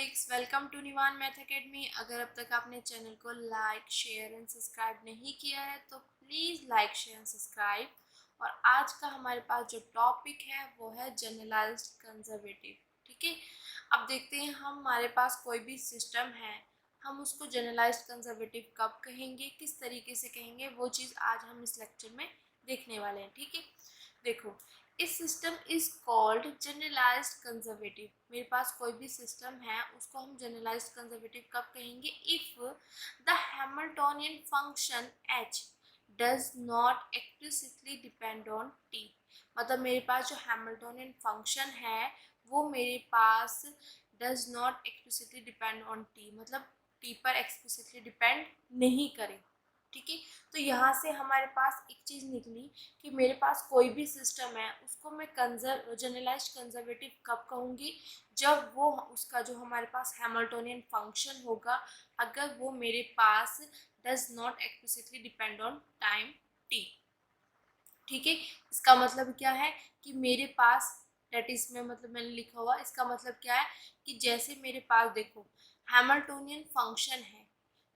Colleagues, welcome to Nivan math academy. अगर अब तक आपने चैनल को लाइक शेयर एंड सब्सक्राइब नहीं किया है तो please like share and subscribe. और आज का हमारे पास जो टॉपिक है वो है जनरलाइज्ड कंजर्वेटिव। ठीक है, अब देखते हैं हमारे पास कोई भी सिस्टम है, हम उसको जनरलाइज्ड कंजर्वेटिव कब कहेंगे, किस तरीके से कहेंगे, वो चीज़ आज हम इस लेक्चर में देखने वाले हैं। ठीक है, देखो, इस system is called generalized conservative. मेरे पास कोई भी सिस्टम है उसको हम जनरलाइज्ड कंजर्वेटिव कब कहेंगे? If the Hamiltonian function h does not explicitly depend on t। मतलब मेरे पास जो हैमिल्टोनियन फंक्शन है वो मेरे पास does not explicitly depend on t, मतलब t पर एक्सप्लिसिटली डिपेंड नहीं करे। ठीक है, तो यहाँ से हमारे पास एक चीज़ निकली कि मेरे पास कोई भी सिस्टम है उसको मैं जनरलाइज्ड कंजर्वेटिव कब कहूँगी? जब वो उसका जो हमारे पास हैमिल्टोनियन फंक्शन होगा, अगर वो मेरे पास does not explicitly depend on time T. ठीक है, इसका मतलब क्या है कि मेरे पास डेट इज में, मतलब मैंने लिखा हुआ, इसका मतलब क्या है कि जैसे मेरे पास देखो हैमिल्टोनियन फंक्शन है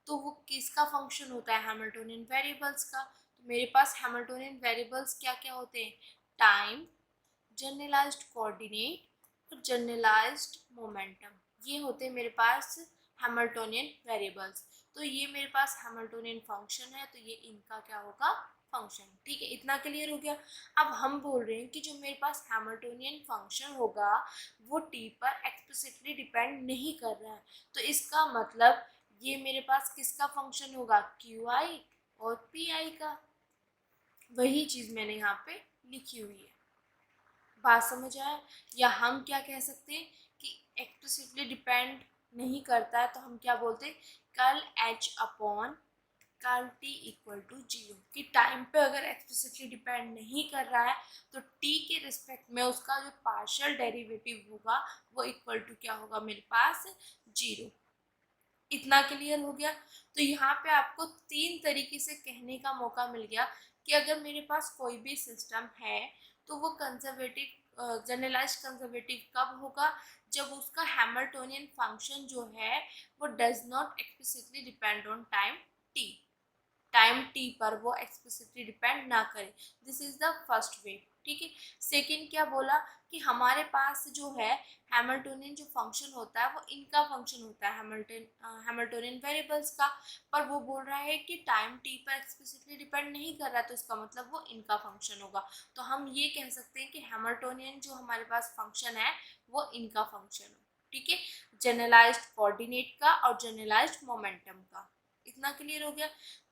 तो वो किसका फंक्शन होता है? हैमिल्टोनियन वेरिएबल्स का। तो मेरे पास हैमिल्टोनियन वेरिएबल्स क्या क्या होते हैं? टाइम, जनरलाइज्ड कोऑर्डिनेट और जनरलाइज्ड मोमेंटम, ये होते हैं मेरे पास हैमिल्टोनियन वेरिएबल्स। तो ये मेरे पास हैमिल्टोनियन फंक्शन है, तो ये इनका क्या होगा? फंक्शन। ठीक है, इतना क्लियर हो गया। अब हम बोल रहे हैं कि जो मेरे पास हैमिल्टोनियन फंक्शन होगा वो टी पर एक्सप्लिसिटली डिपेंड नहीं कर रहा है, तो इसका मतलब ये मेरे पास किसका फंक्शन होगा? क्यू आई और पी आई का। वही चीज़ मैंने यहाँ पे लिखी हुई है। बात समझ आया? या हम क्या कह सकते हैं कि एक्सप्लिसिटली डिपेंड नहीं करता है तो हम क्या बोलते हैं? Curl H upon curl T equal to zero. कि टाइम पे अगर एक्सप्लिसिटली डिपेंड नहीं कर रहा है तो टी के रिस्पेक्ट में उसका जो पार्शियल डेरिवेटिव होगा वो इक्वल टू क्या होगा मेरे पास? जीरो। इतना क्लियर हो गया। तो यहाँ पे आपको तीन तरीके से कहने का मौका मिल गया कि अगर मेरे पास कोई भी सिस्टम है तो वो कंजर्वेटिव जनरलाइज कंजर्वेटिव कब होगा? जब उसका हैमिल्टोनियन फंक्शन जो है वो does not explicitly depend on time T पर वो एक्सप्लिसिटली डिपेंड ना करे। This is the first way. ठीक है, सेकंड क्या बोला कि हमारे पास जो है हैमिल्टोनियन जो फंक्शन होता है वो इनका फंक्शन होता है, हैमिल्टोनियन वेरिएबल्स का। पर वो बोल रहा है कि टाइम टी पर एक्सप्लिसिटली डिपेंड नहीं कर रहा, तो इसका मतलब वो इनका फंक्शन होगा। तो हम ये कह सकते हैं कि हैमिल्टोनियन जो हमारे पास फंक्शन है वो इनका फंक्शन है। ठीक है, जनरलाइज्ड कोऑर्डिनेट का और जनरलाइज्ड मोमेंटम का। इतना क्लियर हो गया।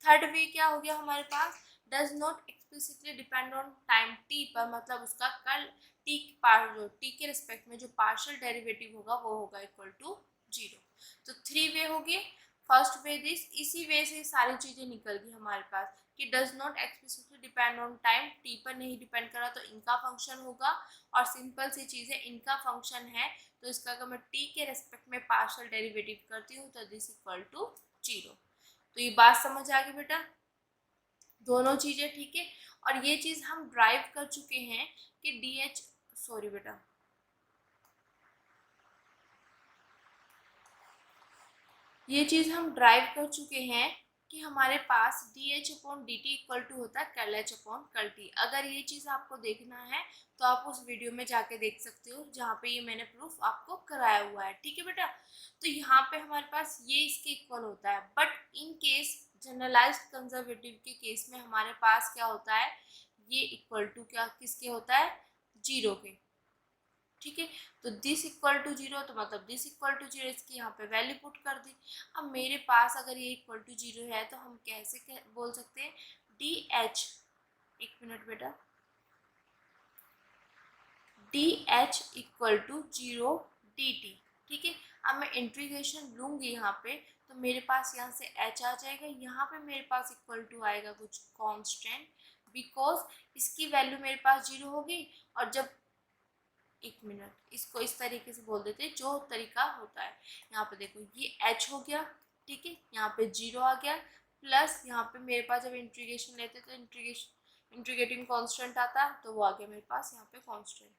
थर्ड वे क्या हो गया हमारे पास? Does not explicitly depend on time T पर, मतलब उसका कल टी जो टी के रिस्पेक्ट में जो पार्शियल डेरिवेटिव होगा वो होगा इक्वल टू जीरो। तो थ्री वे हो गए। फर्स्ट वे दिस, इसी वे से सारी चीजें निकल गई हमारे पास कि does not explicitly depend on time, T पर नहीं डिपेंड करा तो इनका फंक्शन होगा। और सिंपल सी चीज है, इनका फंक्शन है तो इसका अगर मैं टी के रेस्पेक्ट में पार्शियल डेरिवेटिव करती हूँ तो दिस इक्वल टू जीरो। तो ये बात समझ आ गई बेटा, दोनों चीजें। ठीक है, और ये चीज हम ड्राइव कर चुके हैं कि डी एच, सॉरी बेटा, ये चीज हम ड्राइव कर चुके हैं कि हमारे पास D H upon D T equal to होता है curl H upon curl T. अगर ये चीज आपको देखना है तो आप उस वीडियो में जाके देख सकते हो जहाँ पे ये मैंने प्रूफ आपको कराया हुआ है। ठीक है बेटा, तो यहाँ पे हमारे पास ये इसके इक्वल होता है, but in case generalized conservative के केस में हमारे पास क्या होता है? ये इक्वल टू क्या किसके होता है? जीरो के। ठीक है, तो दिस इक्वल टू जीरो, तो मतलब दिस इक्वल टू जीरो, इसकी यहाँ पे वैल्यू पुट कर दी। अब मेरे पास अगर ये इक्वल टू जीरो है तो हम कैसे बोल सकते हैं? डी एच, एक मिनट बेटा, D H equal to zero D T. ठीक है, अब मैं इंटीग्रेशन लूँगी यहाँ पे तो मेरे पास यहाँ से h आ जाएगा, यहाँ पे मेरे पास इक्वल टू आएगा कुछ कांस्टेंट, बिकॉज इसकी वैल्यू मेरे पास जीरो होगी। और जब, एक मिनट, इसको इस तरीके से बोल देते हैं जो तरीका होता है। यहाँ पे देखो ये h हो गया, ठीक है, यहाँ पे जीरो आ गया, प्लस यहाँ पे मेरे पास जब इंटीग्रेशन लेते तो इंटीग्रेटिंग कांस्टेंट आता तो वो आ गया मेरे पास यहाँ पे कांस्टेंट,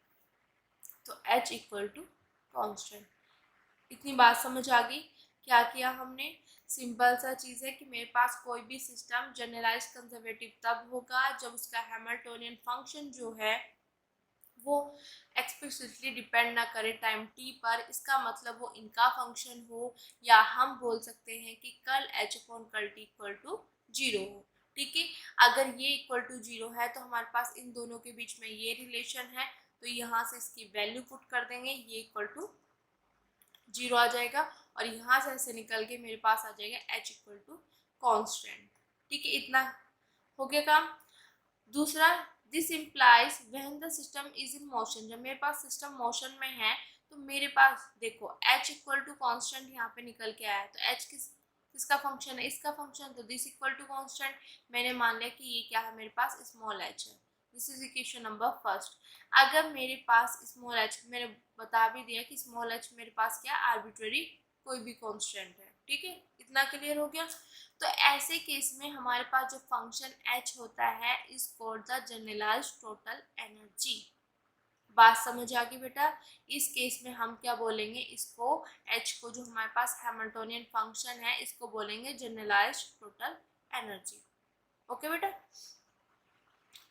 तो h इक्वल टू कांस्टेंट। इतनी बात समझ आ गई। क्या किया हमने? सिंपल सा चीज़ है कि मेरे पास कोई भी सिस्टम जनरलाइज कंजर्वेटिव तब होगा जब उसका हैमिल्टोनियन फंक्शन जो है वो एक्सप्लिसिटली डिपेंड ना करे टाइम टी पर। इसका मतलब वो इनका फंक्शन हो, या हम बोल सकते हैं कि कल एच अपॉन कल टी इक्वल टू जीरो हो। ठीक है, अगर ये इक्वल टू जीरो है तो हमारे पास इन दोनों के बीच में ये रिलेशन है, तो यहाँ से इसकी वैल्यू पुट कर देंगे, ये इक्वल टू जीरो आ जाएगा, और यहाँ से ऐसे निकल के मेरे पास आ जाएगा एच इक्वल टू कॉन्स्टेंट। ठीक है, इतना हो गया काम। दूसरा, this implies when the system is in motion. जब मेरे पास सिस्टम मोशन में है तो मेरे पास देखो h इक्वल टू कॉन्स्टेंट यहाँ पे निकल के आया है, तो h किसका फंक्शन है? इसका फंक्शन, तो दिस इक्वल टू कॉन्स्टेंट मैंने मान लिया कि ये क्या है, मेरे पास स्मॉल h है। This is equation number first. अगर मेरे पास स्मॉल h, मैंने बता भी दिया कि स्मॉल h मेरे पास क्या, आर्बिट्रेरी कोई भी कॉन्स्टेंट है। ठीक है, इतना क्लियर हो गया। तो ऐसे केस में हमारे पास जो फंक्शन h होता है is called the generalised total energy. बात समझ आ गई बेटा? इस केस में हम क्या बोलेंगे, इसको h को, जो हमारे पास हैमिल्टोनियन फंक्शन है, इसको बोलेंगे जनरलाइज्ड टोटल एनर्जी। ओके बेटा,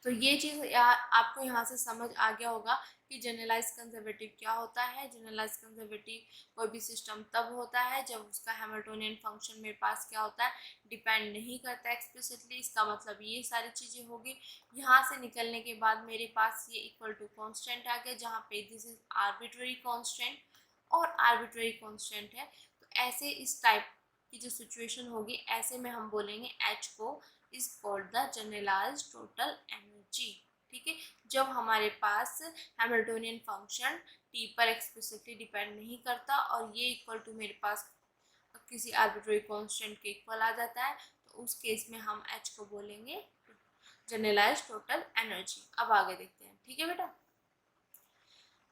तो ये चीज़ आपको यहाँ से समझ आ गया होगा कि जनरलाइज कंजर्वेटिव क्या होता है। जनरलाइज कंजर्वेटिव कोई भी सिस्टम तब होता है जब उसका हैमिल्टोनियन फंक्शन मेरे पास क्या होता है, डिपेंड नहीं करता एक्सप्लिसिटली। इसका मतलब ये सारी चीज़ें होगी। यहाँ से निकलने के बाद मेरे पास ये इक्वल टू कॉन्स्टेंट आ गया, जहाँ पे दिस इज आर्बिट्ररी कॉन्स्टेंट और आर्बिट्ररी कॉन्स्टेंट है। तो ऐसे इस टाइप की जो सिचुएशन होगी, ऐसे में हम बोलेंगे एच को is called the generalised total energy. ठीक है, जब हमारे पास हैमिल्टोनियन फंक्शन टी पर एक्सप्लिसिटली डिपेंड नहीं करता और ये इक्वल टू मेरे पास किसी आर्बिट्ररी कांस्टेंट के इक्वल आ जाता है, तो उस केस में हम एच को बोलेंगे जनरलाइज्ड टोटल एनर्जी। अब आगे देखते हैं। ठीक है बेटा,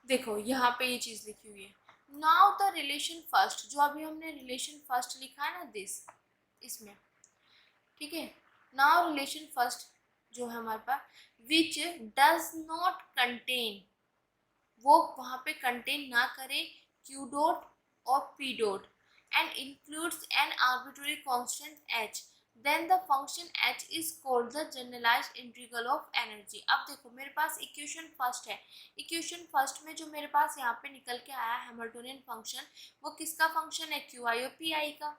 देखो यहाँ पे ये चीज़ लिखी हुई है, नाउ द रिलेशन फर्स्ट। जो अभी हमने रिलेशन फर्स्ट लिखा है ना, दिस, इसमें, ठीक है, नाउ रिलेशन फर्स्ट जो है हमारे पास, विच डज नॉट कंटेन, वो वहाँ पे कंटेन ना करे क्यू डॉट और P dot and includes an arbitrary constant h, then the function h is called the generalised integral of energy. अब देखो मेरे पास इक्वेशन फर्स्ट है, इक्वेशन फर्स्ट में जो मेरे पास यहाँ पे निकल के आया हैमिल्टोनियन फंक्शन, वो किसका फंक्शन है, क्यू आई और पी आई का।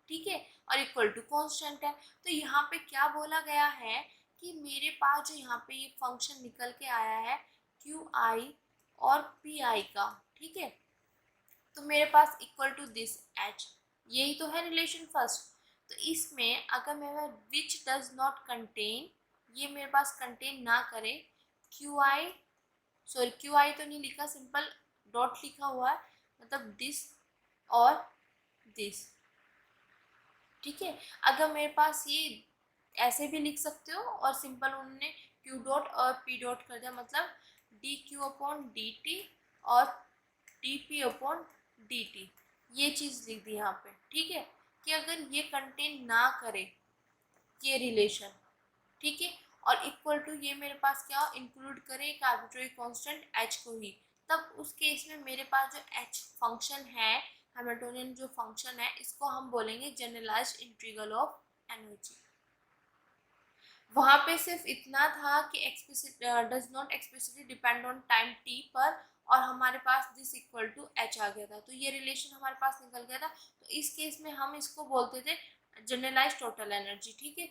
ठीक है, और इक्वल टू कांस्टेंट है। तो यहाँ पे क्या बोला गया है कि मेरे पास जो यहाँ पे ये फंक्शन निकल के आया है क्यू आई और पी आई का, ठीक है, तो मेरे पास इक्वल टू दिस एच, यही तो है रिलेशन फर्स्ट। तो इसमें अगर मेरा विच डज नॉट कंटेन, ये मेरे पास कंटेन ना करे Q I, sorry Q I तो नहीं लिखा, सिंपल डॉट लिखा हुआ है, मतलब दिस और दिस। ठीक है, अगर मेरे पास ये ऐसे भी लिख सकते हो, और सिंपल उन्होंने क्यू डॉट और पी डॉट कर दिया, मतलब D Q upon D T और D P upon D T, ये चीज़ लिख दी यहाँ पे। ठीक है, कि अगर ये कंटेन ना करे ये रिलेशन, ठीक है, और इक्वल टू ये मेरे पास क्या इंक्लूड करे एक आर्बिट्ररी कांस्टेंट h को ही, तब उस केस में मेरे पास जो h फंक्शन है, हैमिल्टोनियन जो फंक्शन है, इसको हम बोलेंगे जनरलाइज्ड इंटीग्रल ऑफ एनर्जी। वहाँ पे सिर्फ इतना था कि explicit does not explicitly depend on time T पर, और हमारे पास दिस इक्वल टू एच आ गया था, तो ये रिलेशन हमारे पास निकल गया था। तो इस केस में हम इसको बोलते थे जनरलाइज्ड टोटल एनर्जी। ठीक है,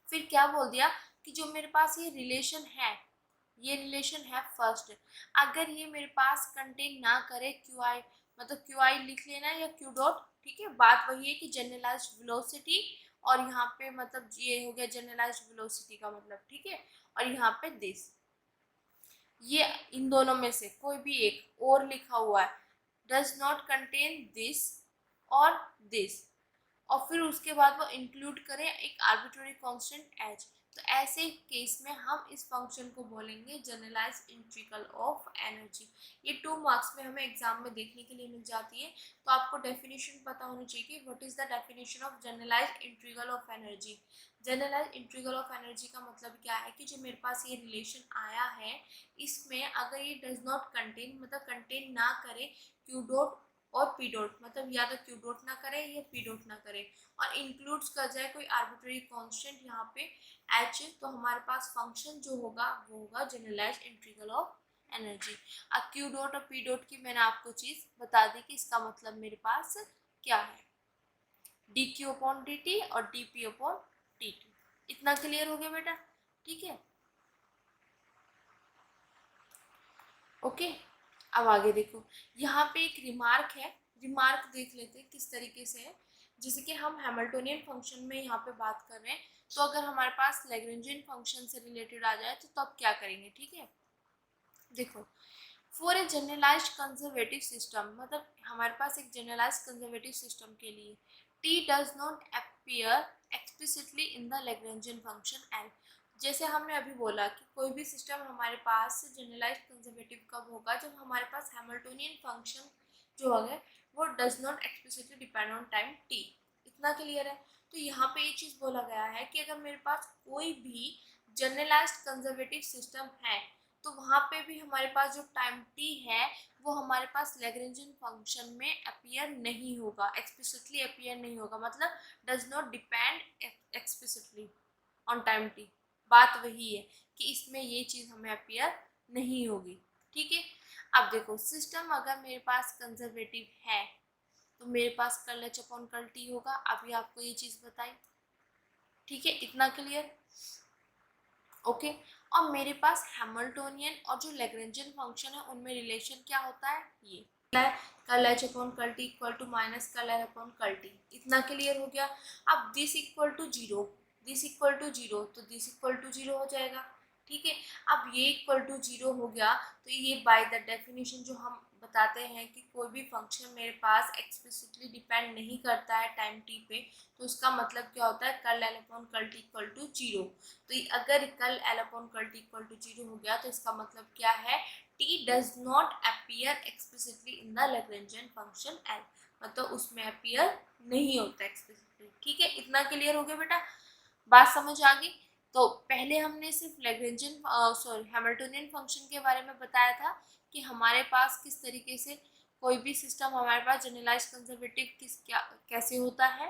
फिर क्या बोल दिया कि जो मेरे पास ये रिलेशन है, ये रिलेशन है फर्स्ट, अगर ये मेरे पास कंटेन ना करे क्यू आई, मतलब क्यू आई लिख लेना या क्यू डॉट। ठीक है, बात वही है कि जनरलाइज्ड वेलोसिटी, और यहाँ पे मतलब ये हो गया जनरलाइज्ड वेलोसिटी का मतलब। ठीक है, और यहाँ पे दिस, ये इन दोनों में से कोई भी एक और लिखा हुआ है, डज नॉट कंटेन दिस और दिस, और फिर उसके बाद वो इंक्लूड करें एक आर्बिट्ररी कांस्टेंट एच, तो ऐसे केस में हम इस फंक्शन को बोलेंगे जनरलाइज्ड इंटीग्रल ऑफ एनर्जी। ये 2 मार्क्स में हमें एग्जाम में देखने के लिए मिल जाती है, तो आपको डेफिनेशन पता होनी चाहिए कि what is the definition of generalised integral of energy. Generalised integral of energy का मतलब क्या है कि जो मेरे पास ये रिलेशन आया है, इसमें अगर ये डज नॉट कंटेन, मतलब कंटेन ना करे क्यू डॉट और पी डॉट, मतलब या तो क्यू डॉट ना करे या पी डॉट ना करे, और इंक्लूड्स कर जाए कोई आर्बिट्रेरी कांस्टेंट यहाँ पे एच, तो हमारे पास फंक्शन जो होगा वो होगा जनरलाइज्ड इंटीग्रल ऑफ एनर्जी। अब क्यू डॉट और पी डॉट की मैंने आपको चीज़ बता दी कि इसका मतलब मेरे पास क्या है, d Q upon D T और D P upon D t. इतना क्लियर हो गया बेटा? ठीक है, ओके। अब आगे देखो, यहाँ पे एक रिमार्क है, रिमार्क देख लेते हैं किस तरीके से है। जैसे कि हम हैमिल्टोनियन फंक्शन में यहाँ पे बात कर रहे हैं, तो अगर हमारे पास लैग्रेंजियन फंक्शन से रिलेटेड आ जाए तो तब क्या करेंगे, ठीक है। देखो, for a generalised conservative system, मतलब हमारे पास एक जनरलाइज्ड कंजर्वेटिव सिस्टम के लिए T does not appear explicitly in the Lagrangian function L. जैसे हमने अभी बोला कि कोई भी सिस्टम हमारे पास जनरलाइज्ड कंजर्वेटिव कब होगा, जब हमारे पास हैमिल्टोनियन फंक्शन जो है वो does not explicitly depend on time T. इतना क्लियर है? तो यहाँ पे ये चीज़ बोला गया है कि अगर मेरे पास कोई भी जनरलाइज्ड कंजर्वेटिव सिस्टम है तो वहाँ पे भी हमारे पास जो टाइम टी है वो हमारे पास लैग्रेंजियन फंक्शन में अपीयर नहीं होगा, एक्सप्लिसिटली अपीयर नहीं होगा, मतलब does not depend explicitly on time T. बात वही है कि इसमें ये चीज़ हमें अपीयर नहीं होगी, ठीक है। अब देखो, सिस्टम अगर मेरे पास कंजर्वेटिव है तो मेरे पास curl H upon curl t होगा, अभी आपको ये चीज़ बताई, ठीक है। इतना क्लियर? ओके। और मेरे पास हैमिल्टोनियन और जो लैग्रेंजियन फंक्शन है उनमें रिलेशन क्या होता है, ये curl H upon curl T equal to minus curl L upon curl T. इतना क्लियर हो गया? अब this equal to zero, this equal to zero, तो दिस इक्वल टू जीरो हो जाएगा, ठीक है। अब ये इक्वल टू जीरो हो गया, तो ये बाय द डेफिनेशन जो हम बताते हैं कि कोई भी फंक्शन मेरे पास एक्सप्लिसिटली डिपेंड नहीं करता है टाइम टी पे, तो उसका मतलब क्या होता है, curl L upon curl T equal to zero. तो अगर curl L upon curl T equal to zero हो गया तो इसका मतलब क्या है, T does not appear explicitly in the Lagrangian function L, मतलब उसमें अपीयर नहीं होता एक्सप्लिसिटली, ठीक है। इतना क्लियर हो गया बेटा? बात समझ आ गई? तो पहले हमने सिर्फ लैग्रेंजियन हैमिल्टोनियन फंक्शन के बारे में बताया था कि हमारे पास किस तरीके से कोई भी सिस्टम हमारे पास जनरलाइज्ड कंजर्वेटिव कैसे होता है।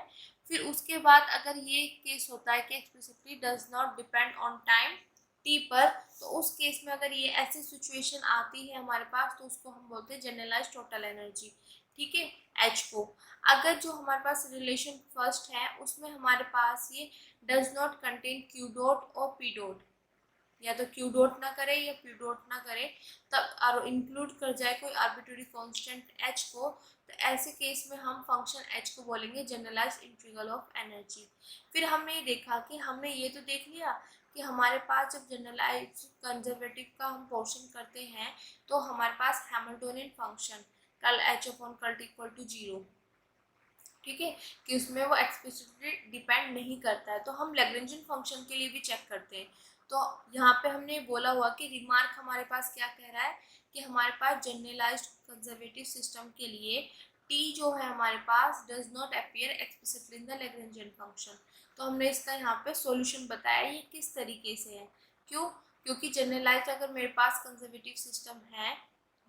फिर उसके बाद अगर ये केस होता है कि explicitly does not depend on time T पर, तो उस केस में अगर ये ऐसी सिचुएशन आती है हमारे पास तो उसको हम बोलते हैं जनरलाइज्ड टोटल एनर्जी, ठीक है, एच को। अगर जो हमारे पास रिलेशन फर्स्ट है उसमें हमारे पास ये does not contain Q dot और पी डॉट, या तो क्यू डॉट ना करे या पी डॉट ना करे, तब इंक्लूड कर जाए कोई आर्बिट्रेरी कांस्टेंट एच को, तो ऐसे केस में हम फंक्शन एच को बोलेंगे जनरलाइज्ड इंटीग्रल ऑफ एनर्जी। फिर हमने ये देखा कि हमने ये तो देख लिया कि हमारे पास जब जनरलाइज्ड कंजर्वेटिव का हम पोर्शन करते हैं तो हमारे पास Hamiltonian function curl H upon curl T equal to zero, ठीक है, कि उसमें वो एक्सप्लिसिटली डिपेंड नहीं करता है। तो हम लैग्रेंजियन फंक्शन के लिए भी चेक करते हैं। तो यहाँ पे हमने बोला हुआ कि रिमार्क हमारे पास क्या कह रहा है कि हमारे पास जनरलाइज्ड कंजर्वेटिव सिस्टम के लिए टी जो है हमारे पास does not appear explicitly in the Lagrangian function. तो हमने इसका यहाँ पे सॉल्यूशन बताया ये किस तरीके से है। क्यों? क्योंकि जनरलाइज्ड अगर मेरे पास कंजर्वेटिव सिस्टम है,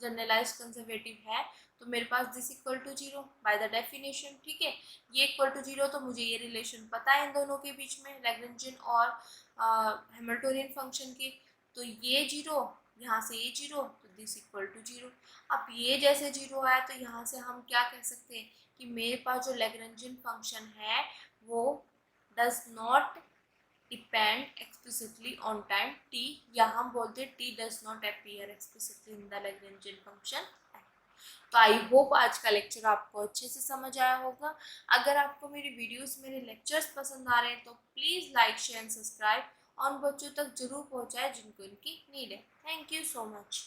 जनरलाइज्ड कंजर्वेटिव है, तो मेरे पास this equal to zero by the definition, ठीक है। ये इक्वल टू जीरो, तो मुझे ये रिलेशन पता है इन दोनों के बीच में, लैग्रेंजियन और हैमिल्टोनियन फंक्शन के। तो ये जीरो, यहाँ से ये जीरो, तो दिस इक्वल टू जीरो। अब ये जैसे जीरो आया तो यहाँ से हम क्या कह सकते हैं कि मेरे पास जो लैग्रेंजियन फंक्शन है वो does not depend explicitly on time T, या हम बोलते हैं T does not appear explicitly in the Lagrangian function. तो आई होप आज का लेक्चर आपको अच्छे से समझ आया होगा। अगर आपको मेरी वीडियोस, मेरे लेक्चर्स पसंद आ रहे हैं तो please like share and subscribe, और उन बच्चों तक जरूर पहुंचाए जिनको इनकी नीड है। Thank you so much.